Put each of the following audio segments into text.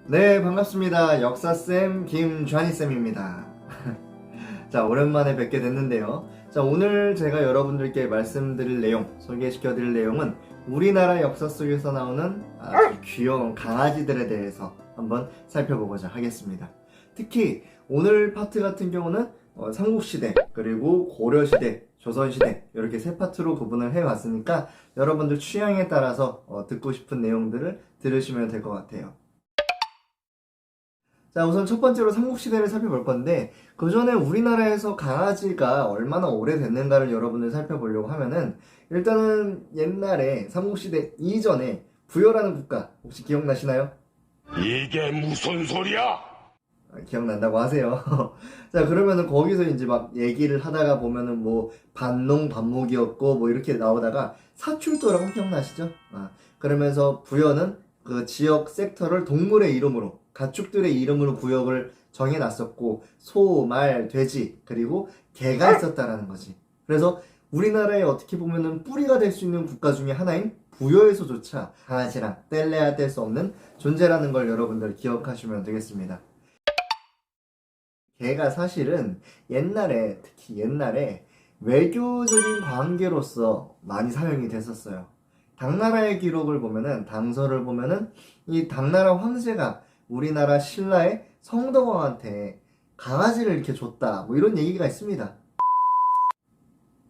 네, 반갑습니다. 역사쌤 김좌니쌤입니다. 자, 오랜만에 뵙게 됐는데요. 자, 오늘 제가 여러분들께 말씀드릴 내용, 소개시켜드릴 내용은 우리나라 역사 속에서 나오는 아주 귀여운 강아지들에 대해서 한번 살펴보고자 하겠습니다. 특히 오늘 파트 같은 경우는 삼국시대, 그리고 고려시대, 조선시대 이렇게 세 파트로 구분을 해왔으니까 여러분들 취향에 따라서 듣고 싶은 내용들을 들으시면 될 것 같아요. 자, 우선 첫 번째로 삼국시대를 살펴볼 건데, 그 전에 우리나라에서 강아지가 얼마나 오래됐는가를 여러분들 살펴보려고 하면은, 일단은 옛날에 삼국시대 이전에 부여라는 국가, 혹시 기억나시나요? 이게 무슨 소리야? 기억난다고 하세요. 자, 그러면은 거기서 이제 막 얘기를 하다가 보면은 뭐, 반농, 반목이었고, 뭐 이렇게 나오다가 사출도라고 기억나시죠? 그러면서 부여는 그 지역 섹터를 동물의 이름으로, 가축들의 이름으로 구역을 정해놨었고, 소, 말, 돼지, 그리고 개가 있었다라는 거지. 그래서 우리나라에 어떻게 보면은 뿌리가 될 수 있는 국가 중에 하나인 부여에서조차 강아지랑 뗄래야 뗄 수 없는 존재라는 걸 여러분들 기억하시면 되겠습니다. 개가 사실은 옛날에, 특히 옛날에 외교적인 관계로서 많이 사용이 됐었어요. 당나라의 기록을 보면은, 당서를 보면은, 이 당나라 황제가 우리나라 신라의 성덕왕한테 강아지를 이렇게 줬다, 뭐 이런 얘기가 있습니다.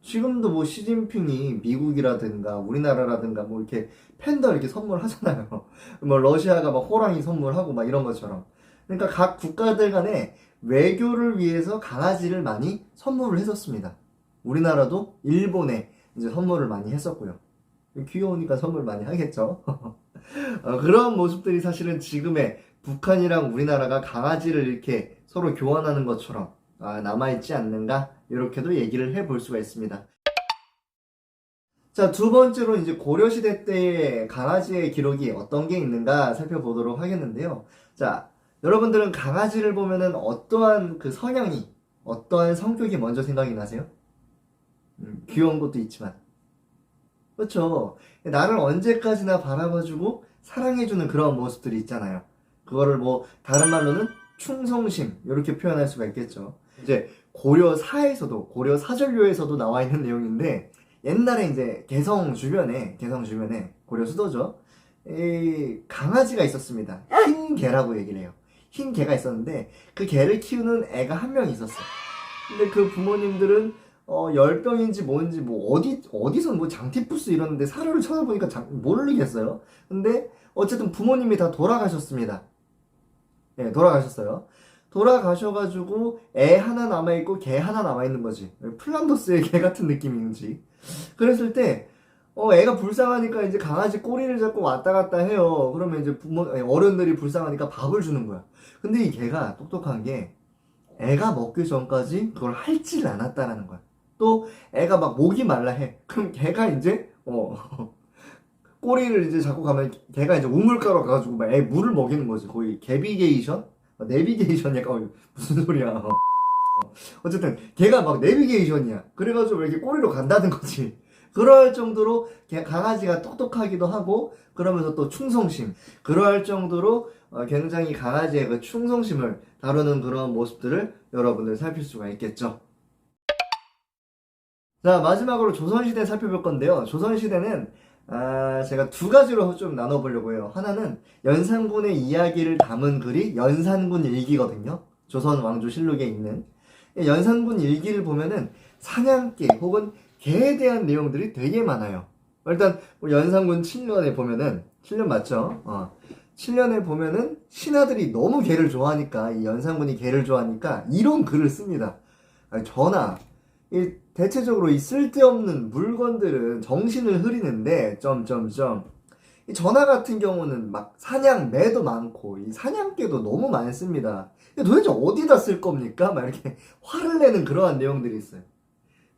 지금도 뭐 시진핑이 미국이라든가 우리나라라든가 뭐 이렇게 팬더 이렇게 선물하잖아요. 뭐 러시아가 막 호랑이 선물하고 막 이런 것처럼. 그러니까 각 국가들 간에 외교를 위해서 강아지를 많이 선물을 했었습니다. 우리나라도 일본에 이제 선물을 많이 했었고요. 귀여우니까 선물 많이 하겠죠. 그런 모습들이 사실은 지금의 북한이랑 우리나라가 강아지를 이렇게 서로 교환하는 것처럼 남아있지 않는가? 이렇게도 얘기를 해볼 수가 있습니다. 자, 두 번째로 이제 고려시대 때의 강아지의 기록이 어떤 게 있는가 살펴보도록 하겠는데요. 자, 여러분들은 강아지를 보면은 어떠한 그 성향이, 어떠한 성격이 먼저 생각이 나세요? 귀여운 것도 있지만. 그렇죠. 나를 언제까지나 바라봐주고 사랑해주는 그런 모습들이 있잖아요. 그거를 뭐 다른 말로는 충성심 이렇게 표현할 수가 있겠죠. 이제 고려사에서도 고려사전료에서도 나와 있는 내용인데 옛날에 이제 개성 주변에 고려 수도죠. 이 강아지가 있었습니다. 흰 개라고 얘기를 해요. 흰 개가 있었는데 그 개를 키우는 애가 한 명 있었어. 근데 그 부모님들은 열병인지 뭔지 뭐 어디서 뭐 장티푸스 이러는데 사료를 찾아보니까 모르겠어요. 근데 어쨌든 부모님이 다 돌아가셨습니다. 네, 돌아가셨어요. 돌아가셔가지고 애 하나 남아있고 개 하나 남아있는 거지. 플란더스의 개 같은 느낌인지. 그랬을 때 애가 불쌍하니까 이제 강아지 꼬리를 잡고 왔다 갔다 해요. 그러면 이제 어른들이 불쌍하니까 밥을 주는 거야. 근데 이 개가 똑똑한 게 애가 먹기 전까지 그걸 할지를 않았다라는 거야. 또 애가 막 목이 말라 해. 그럼 걔가 이제 꼬리를 이제 잡고 가면 걔가 이제 우물가로 가가지고 막 애 물을 먹이는 거지. 거의 개비게이션? 내비게이션 약간 무슨 소리야. 어쨌든 걔가 막 내비게이션이야. 그래가지고 이렇게 꼬리로 간다는 거지. 그럴 정도로 강아지가 똑똑하기도 하고 그러면서 또 충성심. 그럴 정도로 굉장히 강아지의 그 충성심을 다루는 그런 모습들을 여러분들 살필 수가 있겠죠. 자, 마지막으로 조선시대 살펴볼 건데요. 조선시대는 제가 두 가지로 좀 나눠보려고 해요. 하나는 연산군의 이야기를 담은 글이 연산군 일기거든요. 조선 왕조실록에 있는 연산군 일기를 보면은 사냥개 혹은 개에 대한 내용들이 되게 많아요. 일단 뭐 연산군 7년에 보면은 7년 맞죠? 7년에 보면은 신하들이 너무 개를 좋아하니까 이 연산군이 개를 좋아하니까 이런 글을 씁니다. 전하, 대체적으로 이 쓸데없는 물건들은 정신을 흐리는데 점점점 이 전하 같은 경우는 막 사냥 매도 많고 이 사냥개도 너무 많습니다. 도대체 어디다 쓸 겁니까? 막 이렇게 화를 내는 그러한 내용들이 있어요.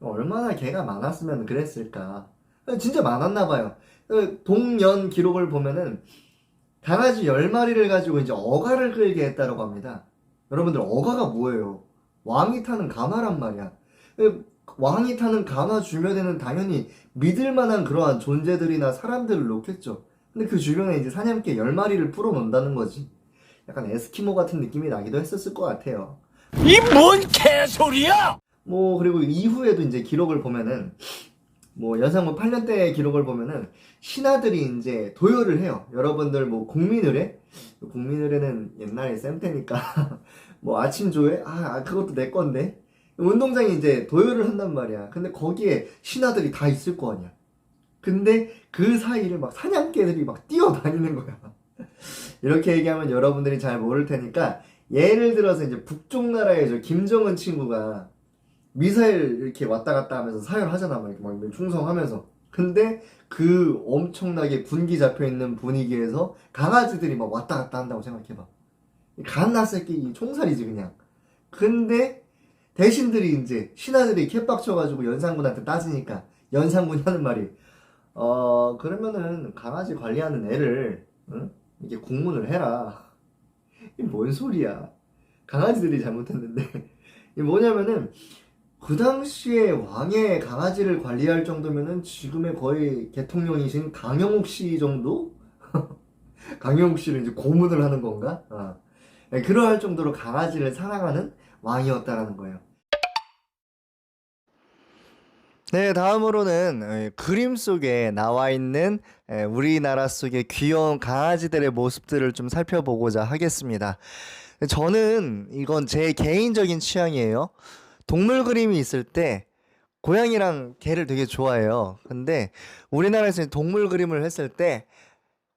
얼마나 개가 많았으면 그랬을까? 진짜 많았나 봐요. 동연 기록을 보면은 강아지 10마리를 가지고 이제 어가를 끌게 했다고 합니다. 여러분들 어가가 뭐예요? 왕이 타는 가마란 말이야. 왕이 타는 가마 주변에는 당연히 믿을 만한 그러한 존재들이나 사람들을 놓겠죠. 근데 그 주변에 이제 사냥개 10마리를 풀어 놓는다는 거지. 약간 에스키모 같은 느낌이 나기도 했었을 것 같아요. 이 뭔 개소리야! 뭐 그리고 이후에도 이제 기록을 보면은 뭐 연산군 8년 때 기록을 보면은 신하들이 이제 도열을 해요. 여러분들 뭐 국민의례? 국민의례는 옛날에 쌤 때니까 뭐 아침 조회? 그것도 내 건데. 운동장에 이제 도열을 한단 말이야. 근데 거기에 신하들이 다 있을 거 아니야. 근데 그 사이를 막 사냥개들이 막 뛰어다니는 거야. 이렇게 얘기하면 여러분들이 잘 모를 테니까 예를 들어서 이제 북쪽 나라의 저 김정은 친구가 미사일 이렇게 왔다 갔다 하면서 사열하잖아. 막 이렇게 막 충성하면서. 근데 그 엄청나게 군기 잡혀 있는 분위기에서 강아지들이 막 왔다 갔다 한다고 생각해봐. 갓난 새끼 총살이지 그냥. 근데 대신들이 이제 신하들이 캣박쳐가지고 연산군한테 따지니까 연산군이 하는 말이 그러면은 강아지 관리하는 애를 응? 이렇게 공문을 해라. 이게 뭔 소리야. 강아지들이 잘못했는데. 이게 뭐냐면은 그 당시에 왕의 강아지를 관리할 정도면은 지금의 거의 대통령이신 강영욱 씨 정도? 강영욱 씨를 이제 고문을 하는 건가? 그러할 정도로 강아지를 사랑하는 왕이었다라는 거예요. 네, 다음으로는 그림 속에 나와 있는 우리나라 속의 귀여운 강아지들의 모습들을 좀 살펴보고자 하겠습니다. 저는 이건 제 개인적인 취향이에요. 동물 그림이 있을 때 고양이랑 개를 되게 좋아해요. 근데 우리나라에서 동물 그림을 했을 때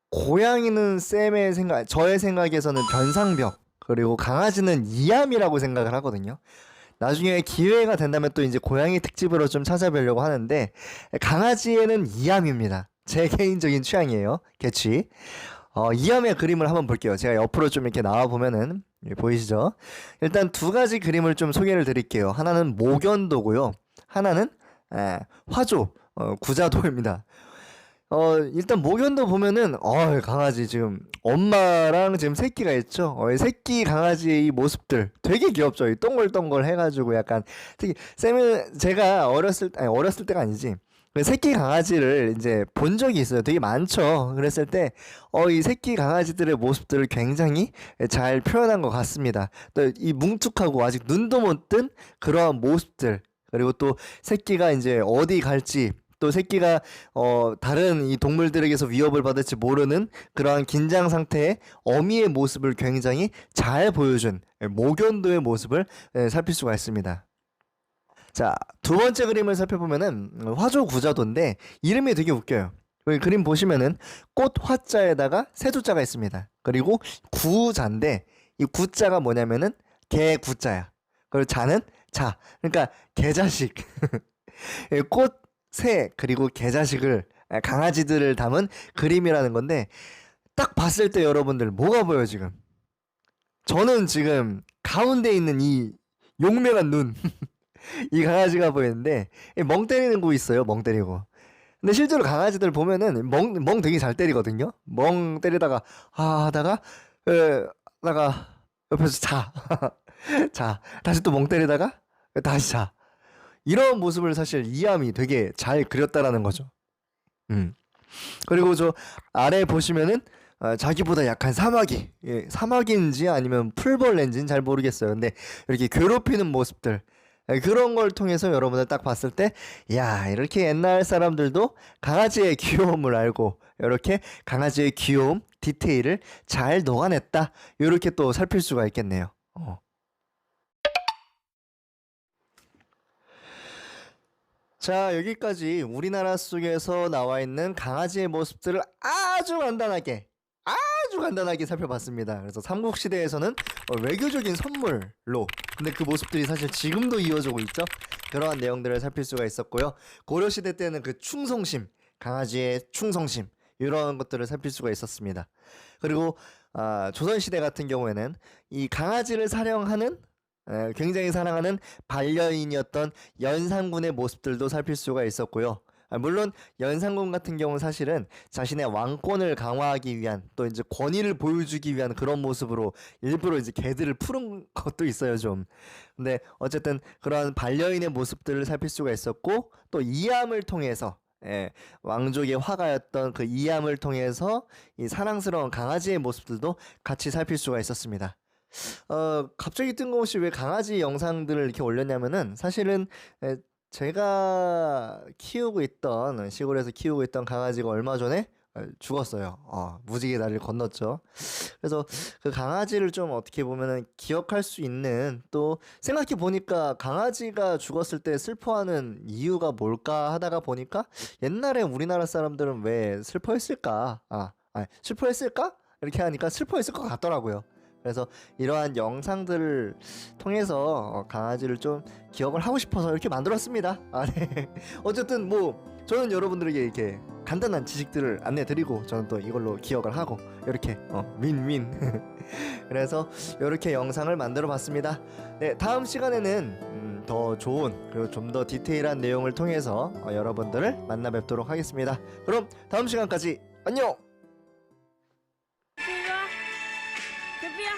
고양이는 저의 생각에서는 변상벽, 그리고 강아지는 이암이라고 생각을 하거든요. 나중에 기회가 된다면 또 이제 고양이 특집으로 좀 찾아뵈려고 하는데 강아지에는 이암입니다. 제 개인적인 취향이에요. 개취. 이암의 그림을 한번 볼게요. 제가 옆으로 좀 이렇게 나와 보면은 보이시죠? 일단 두 가지 그림을 좀 소개를 드릴게요. 하나는 목연도고요. 하나는 화조, 구자도입니다. 일단 목연도 보면은 강아지 지금 엄마랑 지금 새끼가 있죠. 이 새끼 강아지의 이 모습들 되게 귀엽죠. 이 동글동글 해가지고 약간 특히 제가 어렸을 때가 아니지. 그 새끼 강아지를 이제 본 적이 있어요. 되게 많죠. 그랬을 때 이 새끼 강아지들의 모습들을 굉장히 잘 표현한 것 같습니다. 또 이 뭉툭하고 아직 눈도 못 뜬 그러한 모습들, 그리고 또 새끼가 이제 어디 갈지, 또 새끼가 다른 이 동물들에게서 위협을 받을지 모르는 그러한 긴장 상태의 어미의 모습을 굉장히 잘 보여준 목연도의 모습을 살필 수가 있습니다. 자, 두 번째 그림을 살펴보면은 화조 구자도인데 이름이 되게 웃겨요. 여기 그림 보시면은 꽃 화자에다가 세조자가 있습니다. 그리고 구자인데 이 구자가 뭐냐면은 개 구자야. 그리고 자는 자. 그러니까 개자식. 꽃, 새, 그리고 개자식을 강아지들을 담은 그림이라는 건데 딱 봤을 때 여러분들 뭐가 보여요 지금? 저는 지금 가운데 있는 이 용맹한 눈 이 강아지가 보이는데 멍 때리는 거 있어요. 멍 때리고. 근데 실제로 강아지들 보면은 멍 되게 잘 때리거든요. 멍 때리다가 하다가 나가 옆에서 자. 자. 다시 또 멍 때리다가 다시 자. 이런 모습을 사실 이암이 되게 잘 그렸다라는 거죠. 그리고 저 아래 보시면은 자기보다 약한 사마귀, 사마귀인지 아니면 풀벌레인지는 잘 모르겠어요. 근데 이렇게 괴롭히는 모습들, 그런 걸 통해서 여러분들 딱 봤을 때, 야, 이렇게 옛날 사람들도 강아지의 귀여움을 알고 이렇게 강아지의 귀여움, 디테일을 잘 녹아냈다. 이렇게 또 살필 수가 있겠네요. 자, 여기까지 우리나라 속에서 나와 있는 강아지의 모습들을 아주 간단하게 살펴봤습니다. 그래서 삼국시대에서는 외교적인 선물로, 근데 그 모습들이 사실 지금도 이어지고 있죠. 그러한 내용들을 살필 수가 있었고요. 고려시대 때는 그 충성심, 강아지의 충성심, 이런 것들을 살필 수가 있었습니다. 그리고 조선시대 같은 경우에는 이 강아지를 사령하는, 굉장히 사랑하는 반려인이었던 연산군의 모습들도 살필 수가 있었고요. 물론 연산군 같은 경우는 사실은 자신의 왕권을 강화하기 위한, 또 이제 권위를 보여주기 위한 그런 모습으로 일부러 이제 개들을 푸른 것도 있어요 좀. 근데 어쨌든 그런 반려인의 모습들을 살필 수가 있었고, 또 이암을 통해서 예, 왕족의 화가였던 그 이암을 통해서 이 사랑스러운 강아지의 모습들도 같이 살필 수가 있었습니다. 갑자기 뜬금없이 왜 강아지 영상들을 이렇게 올렸냐면은 사실은 제가 키우고 있던 시골에서 키우고 있던 강아지가 얼마 전에 죽었어요. 무지개 다리를 건넜죠. 그래서 그 강아지를 좀 어떻게 보면은 기억할 수 있는, 또 생각해 보니까 강아지가 죽었을 때 슬퍼하는 이유가 뭘까 하다가 보니까 옛날에 우리나라 사람들은 왜 슬퍼했을까? 슬퍼했을까? 이렇게 하니까 슬퍼했을 것 같더라고요. 그래서 이러한 영상들을 통해서 강아지를 좀 기억을 하고 싶어서 이렇게 만들었습니다. 네. 어쨌든 뭐 저는 여러분들에게 이렇게 간단한 지식들을 안내드리고 저는 또 이걸로 기억을 하고 이렇게 윈윈 그래서 이렇게 영상을 만들어 봤습니다. 네, 다음 시간에는 더 좋은 그리고 좀 더 디테일한 내용을 통해서 여러분들을 만나 뵙도록 하겠습니다. 그럼 다음 시간까지 안녕. 대피야.